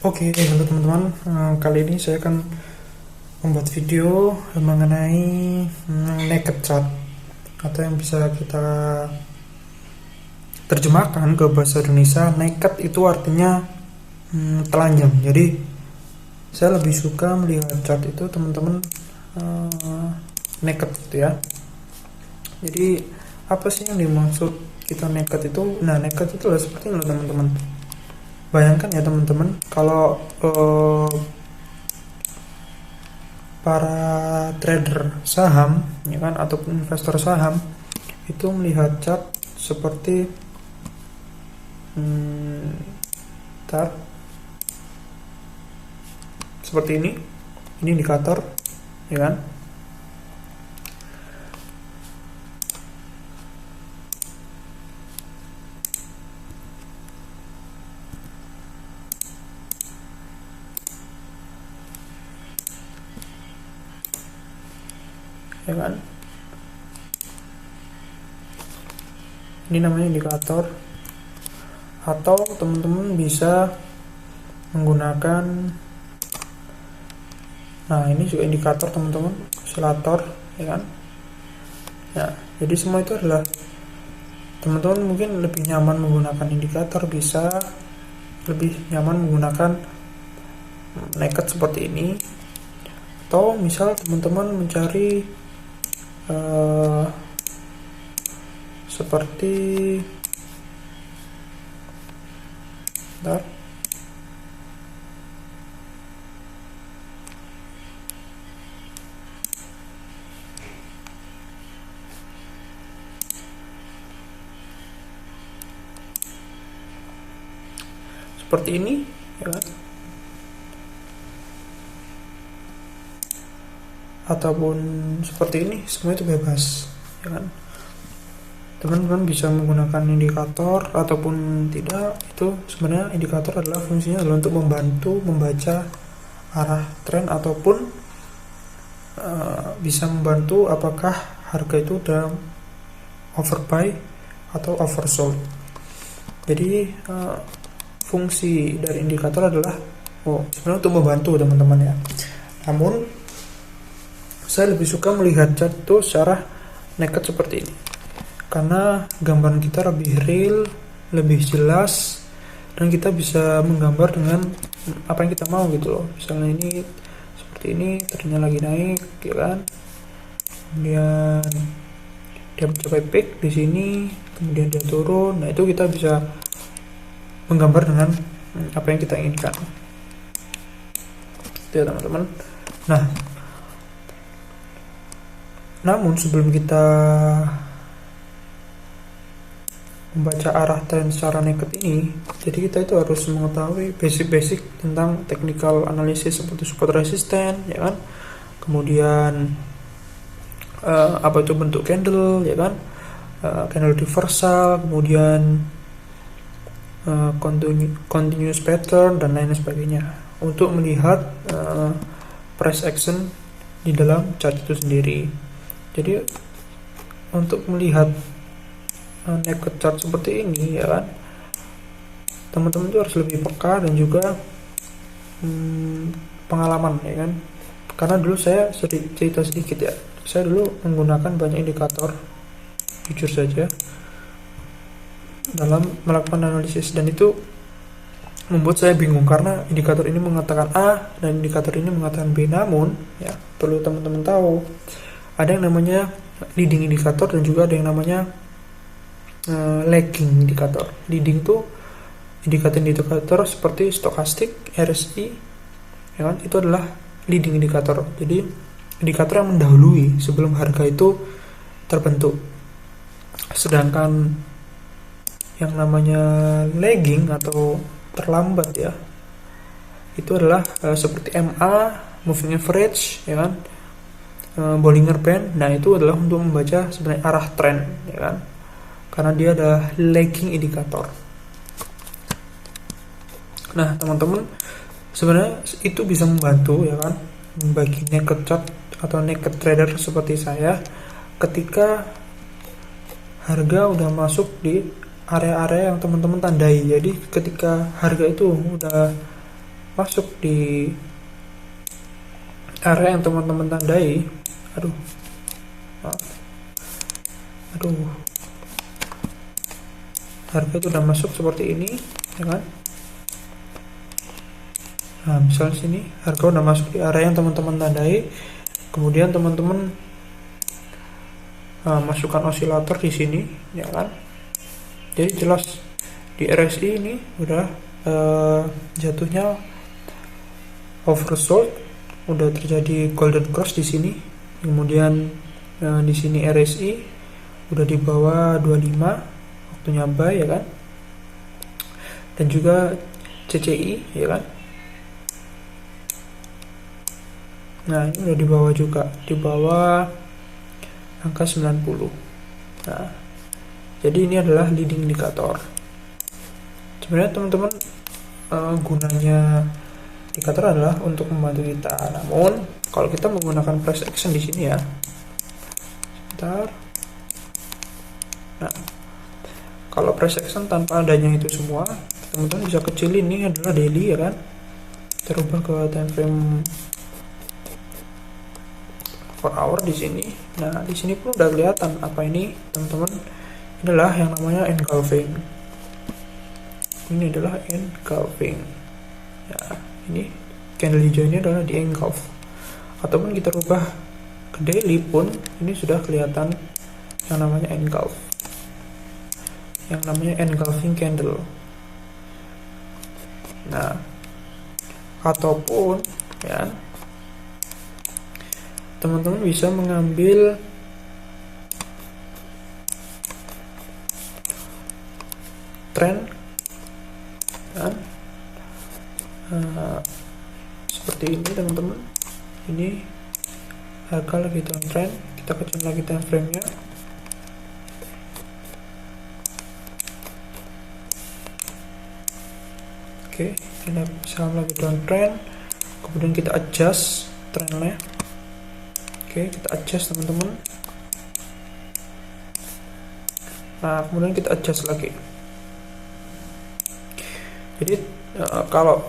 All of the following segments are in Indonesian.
Oke, halo teman-teman. Kali ini saya akan membuat video mengenai naked chart atau yang bisa kita terjemahkan ke bahasa Indonesia. Naked itu artinya telanjang. Jadi saya lebih suka melihat chart itu teman-teman naked gitu ya. Jadi apa sih yang dimaksud kita naked itu? Nah, naked itu adalah seperti ini loh teman-teman. Bayangkan ya teman-teman, kalau para trader saham ya kan ataupun investor saham itu melihat chart seperti chart seperti ini indikator ya kan. Ya kan, ini namanya indikator, atau teman-teman bisa menggunakan, nah ini juga indikator teman-teman, oscillator ya kan. Ya, jadi semua itu adalah teman-teman mungkin lebih nyaman menggunakan indikator, bisa lebih nyaman menggunakan naked seperti ini, atau misal teman-teman mencari seperti bentar, seperti ini ya kan, ataupun seperti ini, semua itu bebas ya kan. Teman-teman bisa menggunakan indikator ataupun tidak. Itu sebenarnya indikator adalah fungsinya adalah untuk membantu membaca arah tren ataupun bisa membantu apakah harga itu udah overbuy atau oversold. Jadi fungsi dari indikator adalah sebenarnya untuk membantu teman-teman ya. Namun saya lebih suka melihat chart itu secara naked seperti ini, karena gambaran kita lebih real, lebih jelas, dan kita bisa menggambar dengan apa yang kita mau gitu loh. Misalnya ini seperti ini, trennya lagi naik ya kan, kemudian dia mencapai peak di sini, kemudian dia turun. Nah itu kita bisa menggambar dengan apa yang kita inginkan itu ya teman-teman. Nah, namun sebelum kita membaca arah tren secara naked ini, jadi kita itu harus mengetahui basic-basic tentang technical analysis seperti support resistance ya kan, kemudian apa itu bentuk candle ya kan, candle reversal, kemudian continuous pattern dan lain sebagainya, untuk melihat price action di dalam chart itu sendiri. Jadi untuk melihat naked chart seperti ini ya kan, teman-teman itu harus lebih peka dan juga pengalaman ya kan. Karena dulu saya cerita sedikit ya, saya dulu menggunakan banyak indikator jujur saja dalam melakukan analisis, dan itu membuat saya bingung karena indikator ini mengatakan A dan indikator ini mengatakan B. Namun ya perlu teman-teman tahu, ada yang namanya leading indikator dan juga ada yang namanya lagging indikator. Leading itu indikator seperti stokastik, RSI ya kan, itu adalah leading indikator. Jadi indikator yang mendahului sebelum harga itu terbentuk. Sedangkan yang namanya lagging atau terlambat ya, itu adalah seperti MA, moving average ya kan, Bollinger Band. Nah itu adalah untuk membaca sebenarnya arah tren ya kan, karena dia adalah lagging indikator. Nah teman-teman, sebenarnya itu bisa membantu ya kan, bagi naked chart atau naked trader seperti saya, ketika harga udah masuk di area-area yang teman-teman tandai. Jadi ketika harga itu udah masuk di area yang teman-teman tandai, harga itu udah masuk seperti ini, ya kan? Nah, misalnya sini harga udah masuk di area yang teman-teman tandai, kemudian teman-teman masukkan osilator di sini, ya kan? Jadi jelas di RSI ini udah jatuhnya oversold, udah terjadi golden cross di sini. Kemudian di sini RSI udah di bawah 25 waktunya buy, ya kan? Dan juga CCI, ya kan? Nah, ini udah di bawah juga, di bawah angka 90. Nah, jadi ini adalah leading indikator. Sebenarnya teman-teman, gunanya indikator adalah untuk membantu kita. Namun kalau kita menggunakan price action di sini, ya, sebentar. Nah, kalau price action tanpa adanya itu semua, teman-teman bisa kecil, ini adalah daily, ya kan? Kita rubah ke time frame 4 hour di sini. Nah, di sini pun udah kelihatan apa ini, teman-teman. Ini adalah yang namanya engulfing. Ini adalah engulfing. Ya, ini candle hijau ini adalah di engulf. Ataupun kita rubah ke daily pun ini sudah kelihatan yang namanya engulf. Yang namanya engulfing candle. Nah, ataupun ya, teman-teman bisa mengambil tren, kan? Seperti ini, teman-teman. Ini harga lagi downtrend, kita kecil lagi time frame-nya. Oke, ini saham lagi downtrend, kemudian kita adjust trendnya. Oke, kita adjust, teman-teman. Nah, kemudian kita adjust lagi. Jadi kalau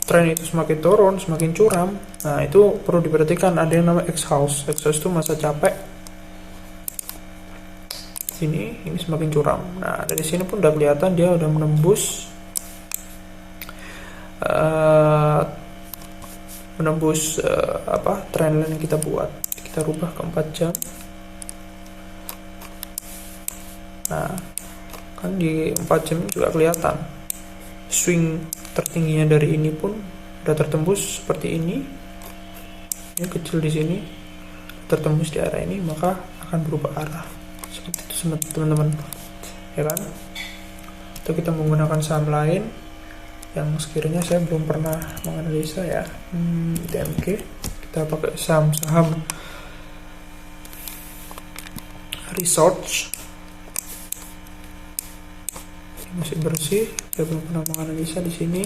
tren itu semakin turun, semakin curam, nah itu perlu diperhatikan, ada yang namanya exhaust. Exhaust itu masa capek. Sini ini semakin curam. Nah, dari sini pun udah kelihatan dia udah menembus trendline yang kita buat. Kita rubah ke 4 jam. Nah, kan di 4 jam juga kelihatan swing tertingginya dari ini pun udah tertembus seperti ini. Ini kecil di sini, tertembus di area ini, maka akan berubah arah seperti itu, teman-teman, ya kan? Atau kita menggunakan saham lain yang sekiranya saya belum pernah menganalisa, ya, TMK. Kita pakai saham-saham research. Masih bersih, saya belum pernah menganalisa di sini.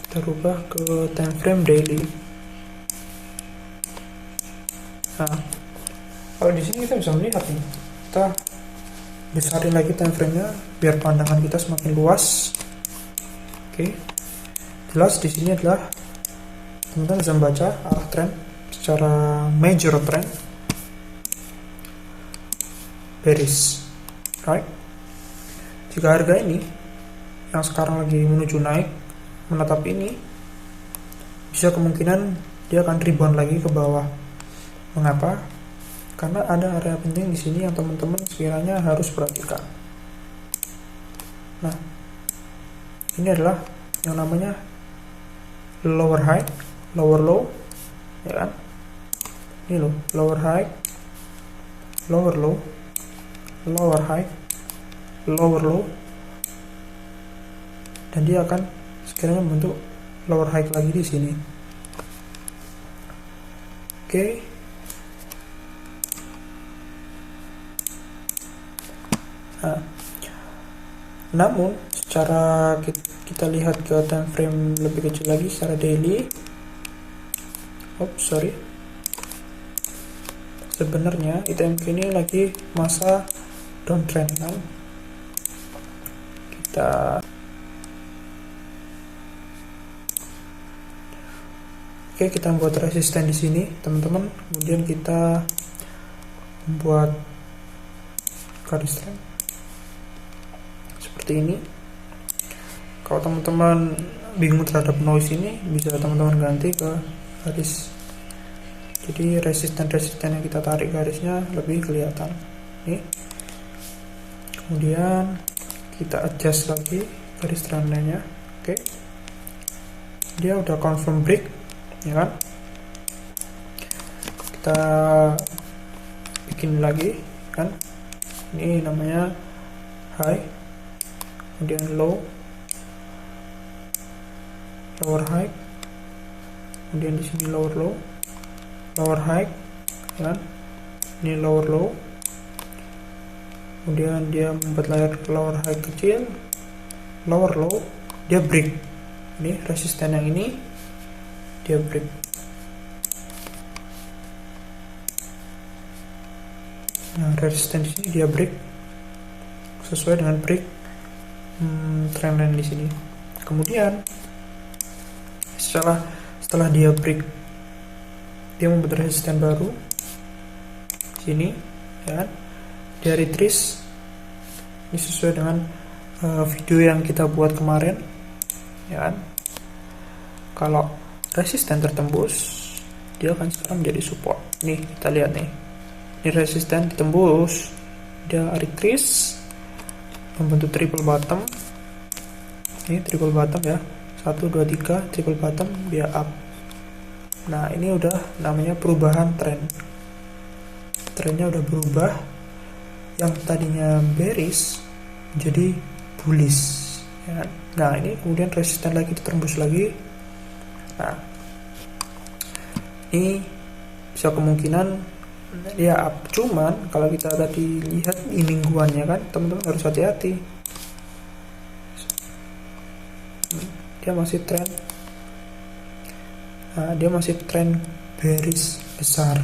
Kita rubah ke time frame daily. Nah, kalau di sini kita bisa melihat nih, kita besarin lagi time frame-nya biar pandangan kita semakin luas. Oke, jelas di sini adalah teman-teman bisa membaca arah tren secara major trend bearish, right? Jika harga ini yang sekarang lagi menuju naik menatap ini, bisa kemungkinan dia akan rebound lagi ke bawah. Mengapa? Karena ada area penting di sini yang teman-teman sekiranya harus perhatikan. Nah, ini adalah yang namanya lower high, lower low, ya kan? Ini loh, lower high, lower low, lower high, lower low, dan dia akan sekiranya membentuk lower high lagi di sini. Oke. Nah, namun secara kita lihat ke time frame lebih kecil lagi, secara daily. Sebenarnya ITMK ini lagi masa downtrend, kan? Oke, kita membuat resisten di sini teman-teman, kemudian kita membuat garis trend seperti ini. Kalau teman-teman bingung terhadap noise ini, bisa teman-teman ganti ke garis, jadi resisten yang kita tarik garisnya lebih kelihatan nih. Kemudian kita adjust lagi garis trendnya. Oke, dia udah confirm break ya kan. Kita bikin lagi kan, ini namanya high, kemudian lower high, kemudian di sini lower high ya kan, ini lower low, kemudian dia membuat layar lower high kecil, lower low, dia break. Ini resisten yang ini dia break. Nah, resisten di sini dia break sesuai dengan break trendline di sini. Kemudian setelah dia break, dia membuat resisten baru di sini ya kan. Dia retrace, ini sesuai dengan video yang kita buat kemarin ya kan. Kalau resisten tertembus, dia akan sekarang menjadi support. Nih kita lihat nih, ini resisten ditembus, dia retrace membentuk triple bottom. Ini triple bottom ya, 1 2 3 triple bottom, dia up. Nah, ini udah namanya perubahan trennya udah berubah, yang tadinya bearish menjadi bullish ya. Nah, ini kemudian resisten lagi ditembus lagi. Nah, ini bisa kemungkinan dia up, cuman kalau kita tadi lihat di mingguannya kan, teman-teman harus hati-hati, dia masih trend. Nah, dia masih trend bearish besar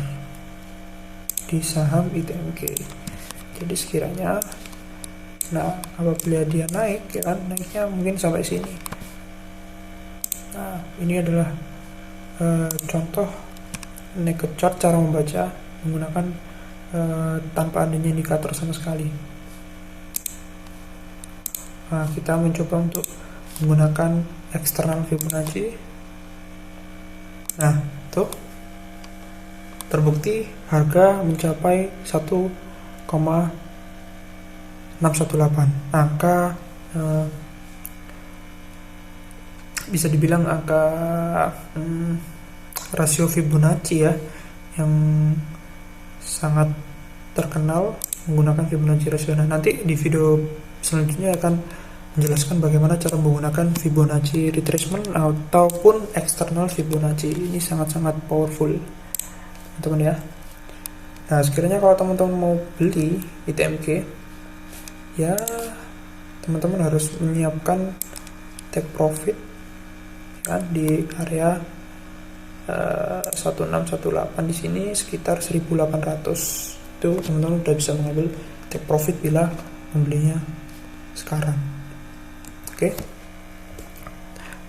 di saham ITMG. Jadi sekiranya, nah apabila dia naik ya kan, naiknya mungkin sampai sini. Nah, ini adalah contoh naked chart, cara membaca menggunakan tanpa adanya indikator sama sekali. Nah, kita mencoba untuk menggunakan eksternal Fibonacci. Nah, tuh terbukti harga mencapai 1,618, angka bisa dibilang angka rasio Fibonacci ya, yang sangat terkenal menggunakan Fibonacci rasio. Nah, nanti di video selanjutnya akan menjelaskan bagaimana cara menggunakan Fibonacci retracement ataupun eksternal Fibonacci. Ini sangat-sangat powerful teman-teman ya. Nah, sekiranya kalau teman-teman mau beli ITMG ya, teman-teman harus menyiapkan take profit kan di area 1618 di sini sekitar 1800. Itu teman-teman udah bisa mengambil take profit bila membelinya sekarang. Oke.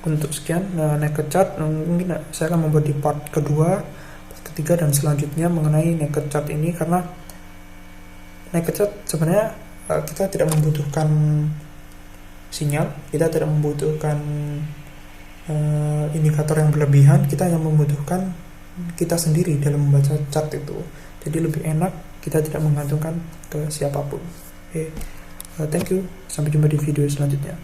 Untuk sekian naked chart, mungkin saya akan membuat di part kedua, part ketiga dan selanjutnya mengenai naked chart ini, karena naked chart sebenarnya kita tidak membutuhkan sinyal, kita tidak membutuhkan indikator yang berlebihan, kita yang membutuhkan kita sendiri dalam membaca chart itu. Jadi lebih enak, kita tidak menggantungkan ke siapapun. Oke. Thank you, sampai jumpa di video selanjutnya.